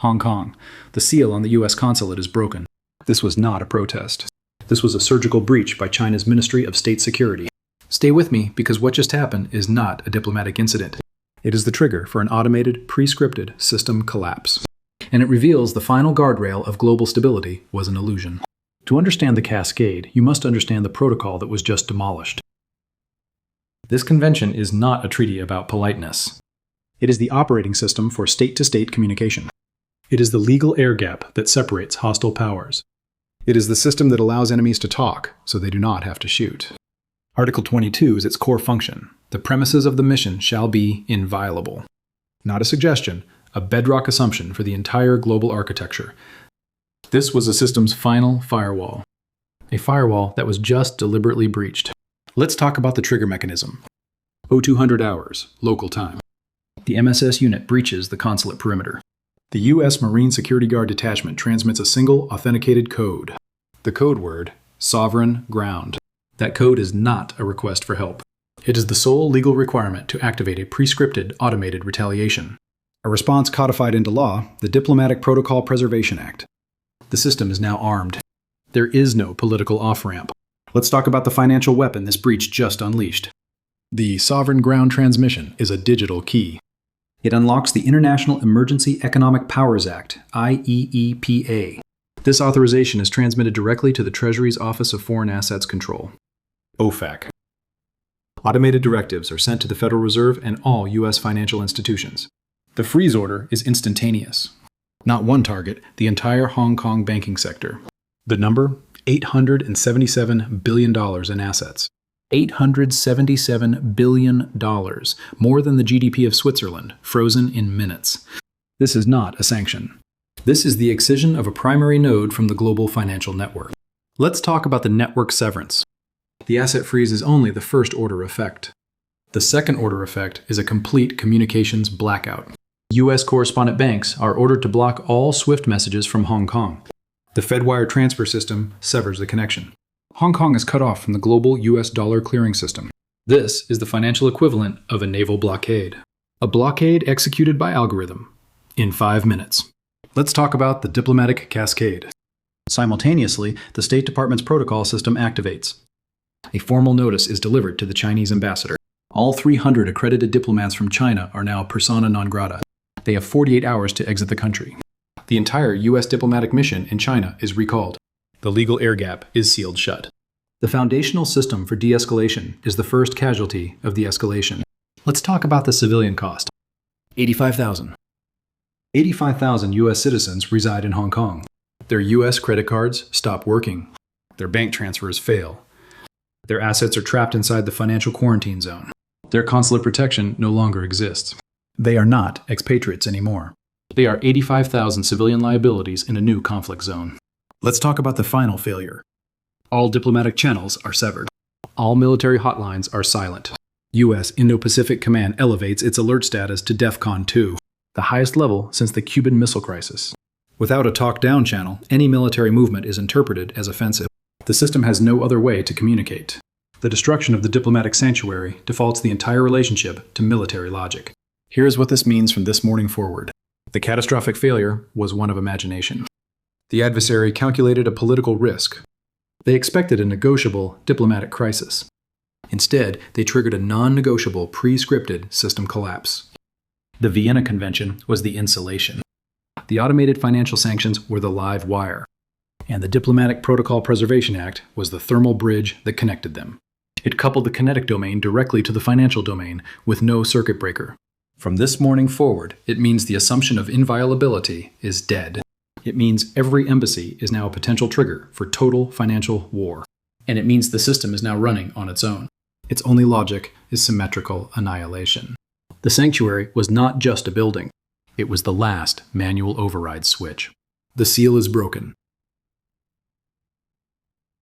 Hong Kong. The seal on the US Consulate is broken. This was not a protest. This was a surgical breach by China's Ministry of State Security. Stay with me, because what just happened is not a diplomatic incident. It is the trigger for an automated, pre-scripted system collapse. And it reveals the final guardrail of global stability was an illusion. To understand the cascade, you must understand the protocol that was just demolished. This convention is not a treaty about politeness. It is the operating system for state-to-state communication. It is the legal air gap that separates hostile powers. It is the system that allows enemies to talk, so they do not have to shoot. Article 22 is its core function. The premises of the mission shall be inviolable. Not a suggestion, a bedrock assumption for the entire global architecture. This was a system's final firewall. A firewall that was just deliberately breached. Let's talk about the trigger mechanism. 0200 hours, local time. The MSS unit breaches the consulate perimeter. The U.S. Marine Security Guard Detachment transmits a single authenticated code. The code word, sovereign ground. That code is not a request for help. It is the sole legal requirement to activate a pre-scripted automated retaliation. A response codified into law, the Diplomatic Protocol Preservation Act. The system is now armed. There is no political off-ramp. Let's talk about the financial weapon this breach just unleashed. The Sovereign Ground Transmission is a digital key. It unlocks the International Emergency Economic Powers Act, IEEPA. This authorization is transmitted directly to the Treasury's Office of Foreign Assets Control, OFAC. Automated directives are sent to the Federal Reserve and all U.S. financial institutions. The freeze order is instantaneous. Not one target, the entire Hong Kong banking sector. The number? $877 billion in assets. $877 billion, more than the GDP of Switzerland, frozen in minutes. This is not a sanction. This is the excision of a primary node from the global financial network. Let's talk about the network severance. The asset freeze is only the first order effect. The second order effect is a complete communications blackout. U.S. correspondent banks are ordered to block all SWIFT messages from Hong Kong. The FedWire transfer system severs the connection. Hong Kong is cut off from the global U.S. dollar clearing system. This is the financial equivalent of a naval blockade. A blockade executed by algorithm in 5 minutes. Let's talk about the diplomatic cascade. Simultaneously, the State Department's protocol system activates. A formal notice is delivered to the Chinese ambassador. All 300 accredited diplomats from China are now persona non grata. They have 48 hours to exit the country. The entire U.S. diplomatic mission in China is recalled. The legal air gap is sealed shut. The foundational system for de-escalation is the first casualty of the escalation. Let's talk about the civilian cost. 85,000. 85,000 U.S. citizens reside in Hong Kong. Their U.S. credit cards stop working. Their bank transfers fail. Their assets are trapped inside the financial quarantine zone. Their consular protection no longer exists. They are not expatriates anymore. They are 85,000 civilian liabilities in a new conflict zone. Let's talk about the final failure. All diplomatic channels are severed. All military hotlines are silent. U.S. Indo-Pacific Command elevates its alert status to DEFCON 2, the highest level since the Cuban Missile Crisis. Without a talk-down channel, any military movement is interpreted as offensive. The system has no other way to communicate. The destruction of the diplomatic sanctuary defaults the entire relationship to military logic. Here's what this means from this morning forward. The catastrophic failure was one of imagination. The adversary calculated a political risk. They expected a negotiable diplomatic crisis. Instead, they triggered a non-negotiable pre-scripted system collapse. The Vienna Convention was the insulation. The automated financial sanctions were the live wire. And the Diplomatic Protocol Preservation Act was the thermal bridge that connected them. It coupled the kinetic domain directly to the financial domain with no circuit breaker. From this morning forward, it means the assumption of inviolability is dead. It means every embassy is now a potential trigger for total financial war. And it means the system is now running on its own. Its only logic is symmetrical annihilation. The sanctuary was not just a building. It was the last manual override switch. The seal is broken.